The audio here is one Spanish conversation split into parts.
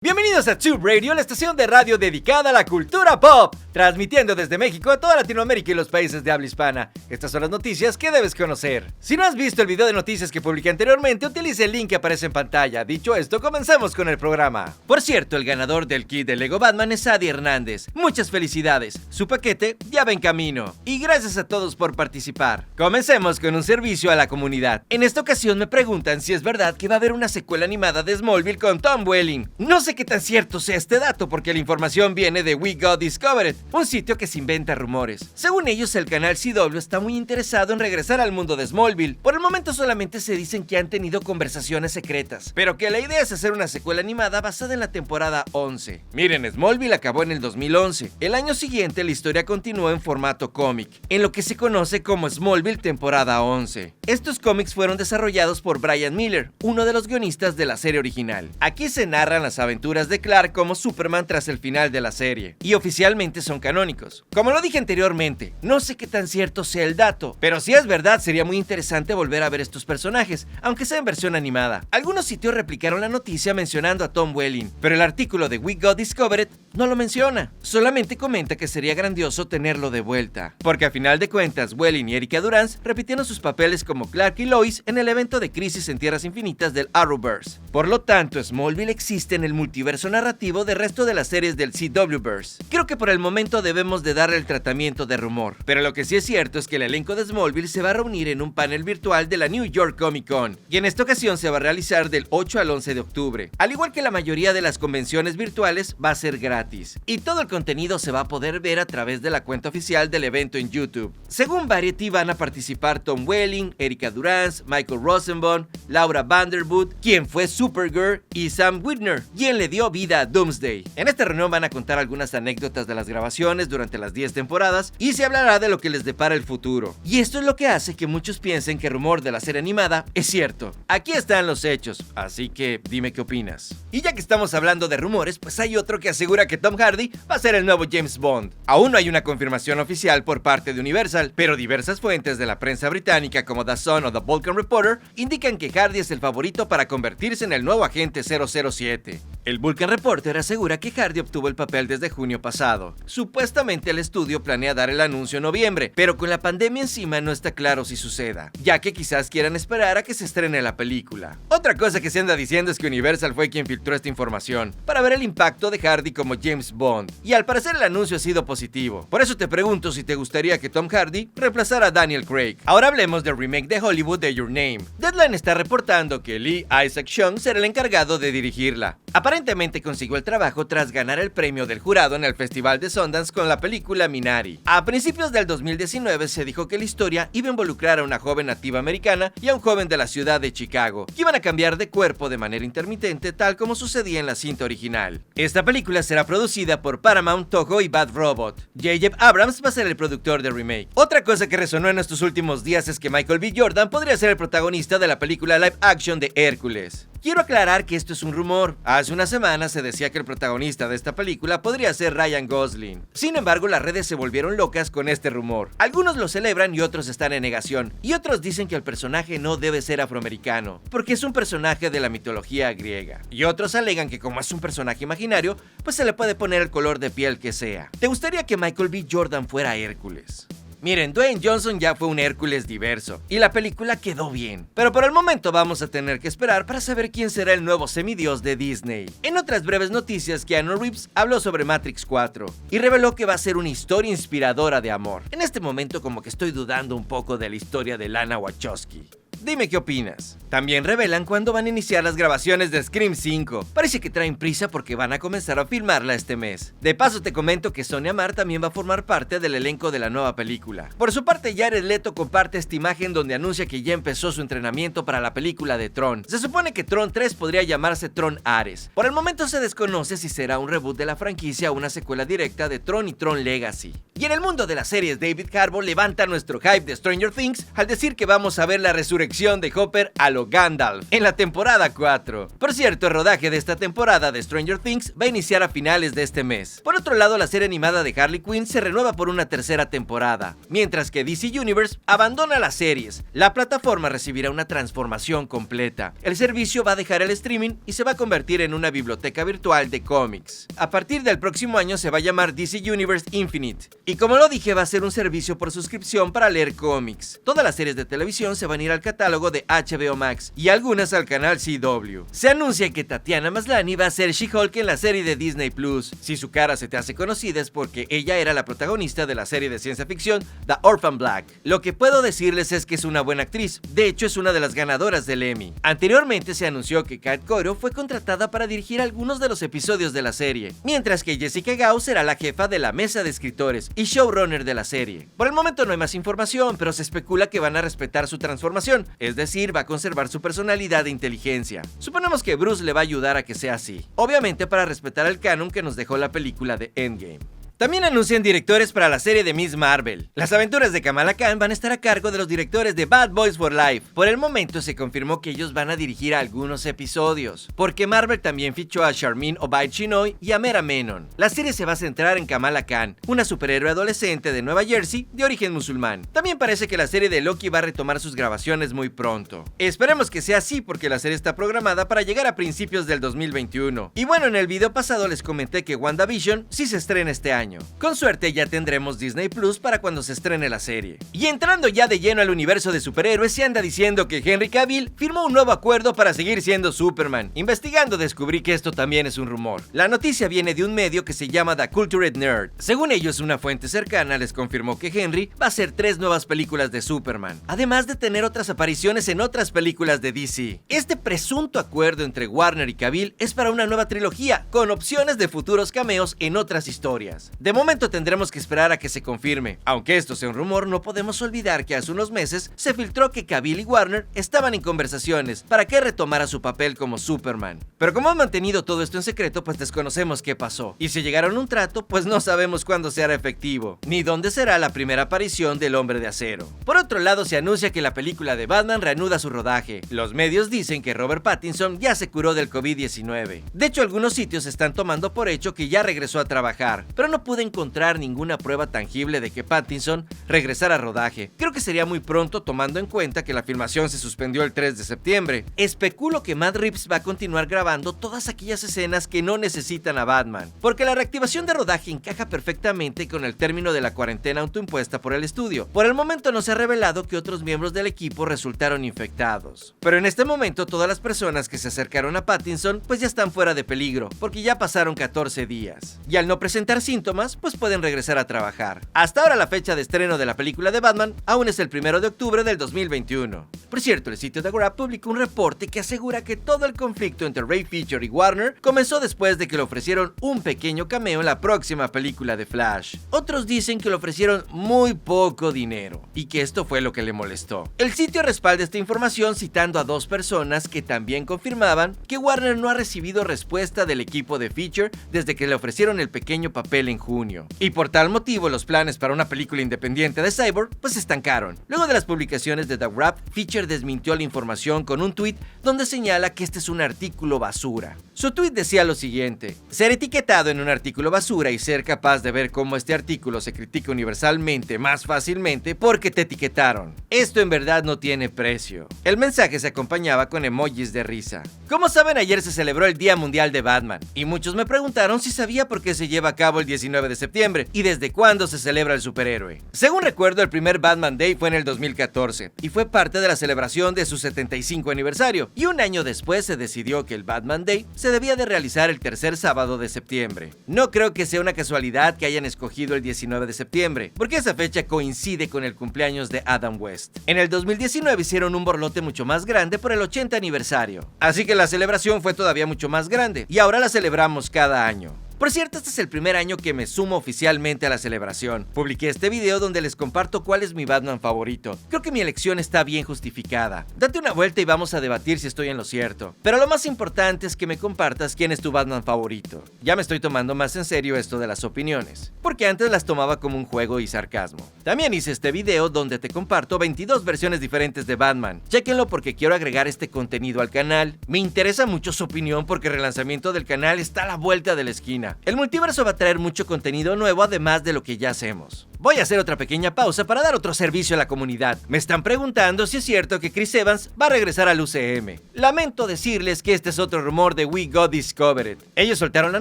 Bienvenidos a Tube Radio, la estación de radio dedicada a la cultura pop, transmitiendo desde México a toda Latinoamérica y los países de habla hispana. Estas son las noticias que debes conocer. Si no has visto el video de noticias que publiqué anteriormente, utilice el link que aparece en pantalla. Dicho esto, comencemos con el programa. Por cierto, el ganador del kit de Lego Batman es Adi Hernández. Muchas felicidades, su paquete ya va en camino. Y gracias a todos por participar. Comencemos con un servicio a la comunidad. En esta ocasión me preguntan si es verdad que va a haber una secuela animada de Smallville con Tom Welling. No sé qué tan cierto sea este dato porque la información viene de We Got Discovered, un sitio que se inventa rumores. Según ellos, el canal CW está muy interesado en regresar al mundo de Smallville. Por el momento solamente se dicen que han tenido conversaciones secretas, pero que la idea es hacer una secuela animada basada en la temporada 11. Miren, Smallville acabó en el 2011. El año siguiente la historia continuó en formato cómic, en lo que se conoce como Smallville temporada 11. Estos cómics fueron desarrollados por Brian Miller, uno de los guionistas de la serie original. Aquí se narran las aventuras de Clark como Superman tras el final de la serie, y oficialmente son canónicos. Como lo dije anteriormente, no sé qué tan cierto sea el dato, pero si es verdad sería muy interesante volver a ver estos personajes, aunque sea en versión animada. Algunos sitios replicaron la noticia mencionando a Tom Welling, pero el artículo de We Got Discovered no lo menciona, solamente comenta que sería grandioso tenerlo de vuelta, porque a final de cuentas Welling y Erika Durance repitieron sus papeles como Clark y Lois en el evento de Crisis en Tierras Infinitas del Arrowverse. Por lo tanto, Smallville existe en el multiverso narrativo del resto de las series del CWverse. Creo que por el momento debemos de darle el tratamiento de rumor, pero lo que sí es cierto es que el elenco de Smallville se va a reunir en un panel virtual de la New York Comic Con, y en esta ocasión se va a realizar del 8 al 11 de octubre. Al igual que la mayoría de las convenciones virtuales, va a ser gratis, y todo el contenido se va a poder ver a través de la cuenta oficial del evento en YouTube. Según Variety, van a participar Tom Welling, Erika Durance, Michael Rosenbaum, Laura Vandervoort, quien fue Supergirl, y Sam Witwer, quien le dio vida a Doomsday. En esta reunión van a contar algunas anécdotas de las grabaciones durante las 10 temporadas y se hablará de lo que les depara el futuro. Y esto es lo que hace que muchos piensen que el rumor de la serie animada es cierto. Aquí están los hechos, así que dime qué opinas. Y ya que estamos hablando de rumores, pues hay otro que asegura que Tom Hardy va a ser el nuevo James Bond. Aún no hay una confirmación oficial por parte de Universal, pero diversas fuentes de la prensa británica como The Sun o The Vulcan Reporter indican que Hardy es el favorito para convertirse en el nuevo agente 007. El Vulcan Reporter asegura que Hardy obtuvo el papel desde junio pasado. Supuestamente el estudio planea dar el anuncio en noviembre, pero con la pandemia encima no está claro si suceda, ya que quizás quieran esperar a que se estrene la película. Otra cosa que se anda diciendo es que Universal fue quien filtró esta información para ver el impacto de Hardy como James Bond, y al parecer el anuncio ha sido positivo. Por eso te pregunto si te gustaría que Tom Hardy reemplazara a Daniel Craig. Ahora hablemos del remake de Hollywood de Your Name. Deadline está reportando que Lee Isaac Chung será el encargado de dirigirla. Aparentemente consiguió el trabajo tras ganar el premio del jurado en el Festival de Sundance con la película Minari. A principios del 2019 se dijo que la historia iba a involucrar a una joven nativa americana y a un joven de la ciudad de Chicago, que iban a cambiar de cuerpo de manera intermitente tal como sucedía en la cinta original. Esta película será producida por Paramount, Toho y Bad Robot. J.J. Abrams va a ser el productor del remake. Otra cosa que resonó en estos últimos días es que Michael B. Jordan podría ser el protagonista de la película live action de Hércules. Quiero aclarar que esto es un rumor. Hace una semana se decía que el protagonista de esta película podría ser Ryan Gosling. Sin embargo, las redes se volvieron locas con este rumor. Algunos lo celebran y otros están en negación. Y otros dicen que el personaje no debe ser afroamericano, porque es un personaje de la mitología griega. Y otros alegan que como es un personaje imaginario, pues se le puede poner el color de piel que sea. ¿Te gustaría que Michael B. Jordan fuera Hércules? Miren, Dwayne Johnson ya fue un Hércules diverso, y la película quedó bien. Pero por el momento vamos a tener que esperar para saber quién será el nuevo semidios de Disney. En otras breves noticias, Keanu Reeves habló sobre Matrix 4, y reveló que va a ser una historia inspiradora de amor. En este momento como que estoy dudando un poco de la historia de Lana Wachowski. Dime qué opinas. También revelan cuándo van a iniciar las grabaciones de Scream 5. Parece que traen prisa porque van a comenzar a filmarla este mes. De paso te comento que Sonia Marr también va a formar parte del elenco de la nueva película. Por su parte, Jared Leto comparte esta imagen donde anuncia que ya empezó su entrenamiento para la película de Tron. Se supone que Tron 3 podría llamarse Tron Ares. Por el momento se desconoce si será un reboot de la franquicia o una secuela directa de Tron y Tron Legacy. Y en el mundo de las series, David Harbour levanta nuestro hype de Stranger Things al decir que vamos a ver la resurrección infección de Hopper a lo Gandalf en la temporada 4. Por cierto, el rodaje de esta temporada de Stranger Things va a iniciar a finales de este mes. Por otro lado, la serie animada de Harley Quinn se renueva por una tercera temporada, mientras que DC Universe abandona las series. La plataforma recibirá una transformación completa. El servicio va a dejar el streaming y se va a convertir en una biblioteca virtual de cómics. A partir del próximo año se va a llamar DC Universe Infinite, y como lo dije, va a ser un servicio por suscripción para leer cómics. Todas las series de televisión se van a ir al catálogo de HBO Max y algunas al canal CW. Se anuncia que Tatiana Maslany va a ser She-Hulk en la serie de Disney Plus. Si su cara se te hace conocida es porque ella era la protagonista de la serie de ciencia ficción The Orphan Black. Lo que puedo decirles es que es una buena actriz, de hecho es una de las ganadoras del Emmy. Anteriormente se anunció que Kat Coiro fue contratada para dirigir algunos de los episodios de la serie, mientras que Jessica Gao será la jefa de la mesa de escritores y showrunner de la serie. Por el momento no hay más información, pero se especula que van a respetar su transformación, es decir, va a conservar su personalidad e inteligencia. Suponemos que Bruce le va a ayudar a que sea así, obviamente para respetar el canon que nos dejó la película de Endgame. También anuncian directores para la serie de Miss Marvel. Las aventuras de Kamala Khan van a estar a cargo de los directores de Bad Boys for Life. Por el momento se confirmó que ellos van a dirigir algunos episodios, porque Marvel también fichó a Charmin Obaid-Chinoy y a Mera Menon. La serie se va a centrar en Kamala Khan, una superhéroe adolescente de Nueva Jersey de origen musulmán. También parece que la serie de Loki va a retomar sus grabaciones muy pronto. Esperemos que sea así porque la serie está programada para llegar a principios del 2021. Y bueno, en el video pasado les comenté que WandaVision sí se estrena este año. Con suerte ya tendremos Disney Plus para cuando se estrene la serie. Y entrando ya de lleno al universo de superhéroes, se anda diciendo que Henry Cavill firmó un nuevo acuerdo para seguir siendo Superman. Investigando descubrí que esto también es un rumor. La noticia viene de un medio que se llama The Cultured Nerd. Según ellos, una fuente cercana les confirmó que Henry va a hacer 3 nuevas películas de Superman, además de tener otras apariciones en otras películas de DC. Este presunto acuerdo entre Warner y Cavill es para una nueva trilogía, con opciones de futuros cameos en otras historias. De momento tendremos que esperar a que se confirme. Aunque esto sea un rumor, no podemos olvidar que hace unos meses se filtró que Cavill y Warner estaban en conversaciones para que retomara su papel como Superman. Pero como han mantenido todo esto en secreto, pues desconocemos qué pasó. Y si llegaron a un trato, pues no sabemos cuándo se hará efectivo, ni dónde será la primera aparición del Hombre de Acero. Por otro lado, se anuncia que la película de Batman reanuda su rodaje. Los medios dicen que Robert Pattinson ya se curó del COVID-19. De hecho, algunos sitios están tomando por hecho que ya regresó a trabajar, pero no pude encontrar ninguna prueba tangible de que Pattinson regresara a rodaje. Creo que sería muy pronto tomando en cuenta que la filmación se suspendió el 3 de septiembre. Especulo que Matt Reeves va a continuar grabando todas aquellas escenas que no necesitan a Batman, porque la reactivación de rodaje encaja perfectamente con el término de la cuarentena autoimpuesta por el estudio. Por el momento no se ha revelado que otros miembros del equipo resultaron infectados, pero en este momento todas las personas que se acercaron a Pattinson pues ya están fuera de peligro, porque ya pasaron 14 días, y al no presentar síntomas pues pueden regresar a trabajar. Hasta ahora la fecha de estreno de la película de Batman aún es el 1 de octubre del 2021. Por cierto, el sitio de Grab publicó un reporte que asegura que todo el conflicto entre Ray Fisher y Warner comenzó después de que le ofrecieron un pequeño cameo en la próxima película de Flash. Otros dicen que le ofrecieron muy poco dinero y que esto fue lo que le molestó. El sitio respalda esta información citando a 2 personas que también confirmaban que Warner no ha recibido respuesta del equipo de Fisher desde que le ofrecieron el pequeño papel en junio. Y por tal motivo los planes para una película independiente de Cyborg pues se estancaron. Luego de las publicaciones de The Wrap, Fisher desmintió la información con un tweet donde señala que este es un artículo basura. Su tweet decía lo siguiente: ser etiquetado en un artículo basura y ser capaz de ver cómo este artículo se critica universalmente más fácilmente porque te etiquetaron. Esto en verdad no tiene precio. El mensaje se acompañaba con emojis de risa. Como saben, ayer se celebró el Día Mundial de Batman y muchos me preguntaron si sabía por qué se lleva a cabo el 19 de septiembre y desde cuándo se celebra el superhéroe. Según recuerdo, el primer Batman Day fue en el 2014 y fue parte de la celebración de su 75 aniversario, y un año después se decidió que el Batman Day se debía de realizar el tercer sábado de septiembre. No creo que sea una casualidad que hayan escogido el 19 de septiembre, porque esa fecha coincide con el cumpleaños de Adam West. En el 2019 hicieron un borlote mucho más grande por el 80 aniversario, así que la celebración fue todavía mucho más grande y ahora la celebramos cada año. Por cierto, este es el primer año que me sumo oficialmente a la celebración. Publiqué este video donde les comparto cuál es mi Batman favorito. Creo que mi elección está bien justificada. Date una vuelta y vamos a debatir si estoy en lo cierto. Pero lo más importante es que me compartas quién es tu Batman favorito. Ya me estoy tomando más en serio esto de las opiniones, porque antes las tomaba como un juego y sarcasmo. También hice este video donde te comparto 22 versiones diferentes de Batman. Chéquenlo porque quiero agregar este contenido al canal. Me interesa mucho su opinión porque el relanzamiento del canal está a la vuelta de la esquina. El multiverso va a traer mucho contenido nuevo además de lo que ya hacemos. Voy a hacer otra pequeña pausa para dar otro servicio a la comunidad. Me están preguntando si es cierto que Chris Evans va a regresar al UCM. Lamento decirles que este es otro rumor de We Got Discovered. Ellos soltaron la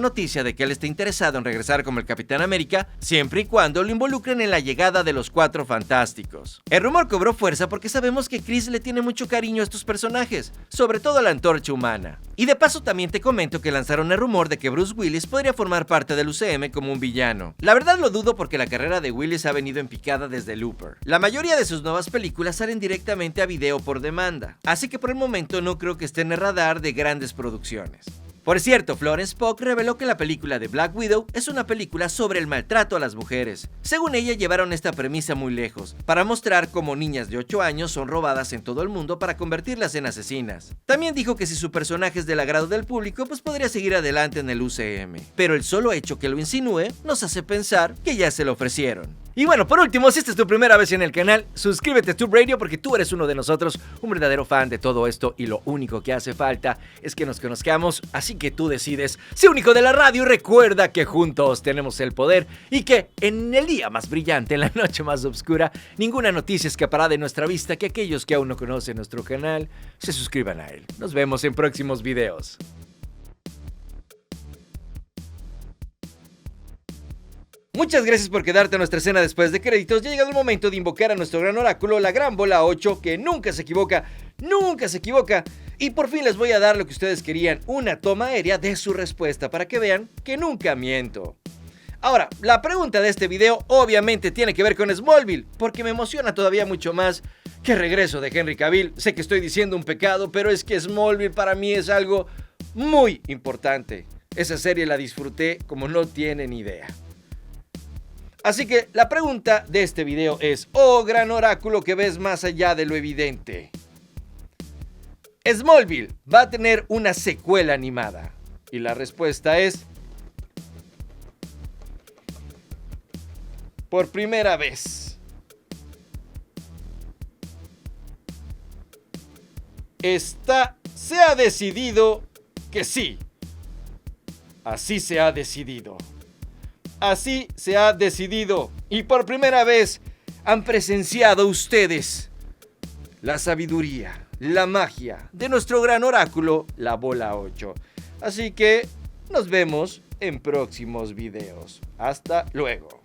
noticia de que él está interesado en regresar como el Capitán América, siempre y cuando lo involucren en la llegada de los Cuatro Fantásticos. El rumor cobró fuerza porque sabemos que Chris le tiene mucho cariño a estos personajes, sobre todo a la Antorcha Humana. Y de paso también te comento que lanzaron el rumor de que Bruce Willis podría formar parte del UCM como un villano. La verdad lo dudo porque la carrera de Willis ha venido en picada desde Looper. La mayoría de sus nuevas películas salen directamente a video por demanda, así que por el momento no creo que esté en el radar de grandes producciones. Por cierto, Florence Pugh reveló que la película de Black Widow es una película sobre el maltrato a las mujeres. Según ella, llevaron esta premisa muy lejos, para mostrar cómo niñas de 8 años son robadas en todo el mundo para convertirlas en asesinas. También dijo que si su personaje es del agrado del público, pues podría seguir adelante en el UCM. Pero el solo hecho que lo insinúe nos hace pensar que ya se lo ofrecieron. Y bueno, por último, si esta es tu primera vez en el canal, suscríbete a Tube Radio porque tú eres uno de nosotros, un verdadero fan de todo esto y lo único que hace falta es que nos conozcamos, así que tú decides. Sé un hijo de la radio y recuerda que juntos tenemos el poder y que en el día más brillante, en la noche más oscura, ninguna noticia escapará de nuestra vista que aquellos que aún no conocen nuestro canal se suscriban a él. Nos vemos en próximos videos. Muchas gracias por quedarte a nuestra escena después de créditos. Ya ha llegado el momento de invocar a nuestro gran oráculo, la gran bola 8, que nunca se equivoca, y por fin les voy a dar lo que ustedes querían, una toma aérea de su respuesta para que vean que nunca miento. Ahora, la pregunta de este video obviamente tiene que ver con Smallville, porque me emociona todavía mucho más que el regreso de Henry Cavill. Sé que estoy diciendo un pecado, pero es que Smallville para mí es algo muy importante. Esa serie la disfruté como no tienen idea. Así que la pregunta de este video es: oh gran oráculo que ves más allá de lo evidente, ¿Smallville va a tener una secuela animada? Y la respuesta es: por primera vez. Se ha decidido que sí. Así se ha decidido. Así se ha decidido, y por primera vez han presenciado ustedes la sabiduría, la magia de nuestro gran oráculo, la bola 8. Así que nos vemos en próximos videos. Hasta luego.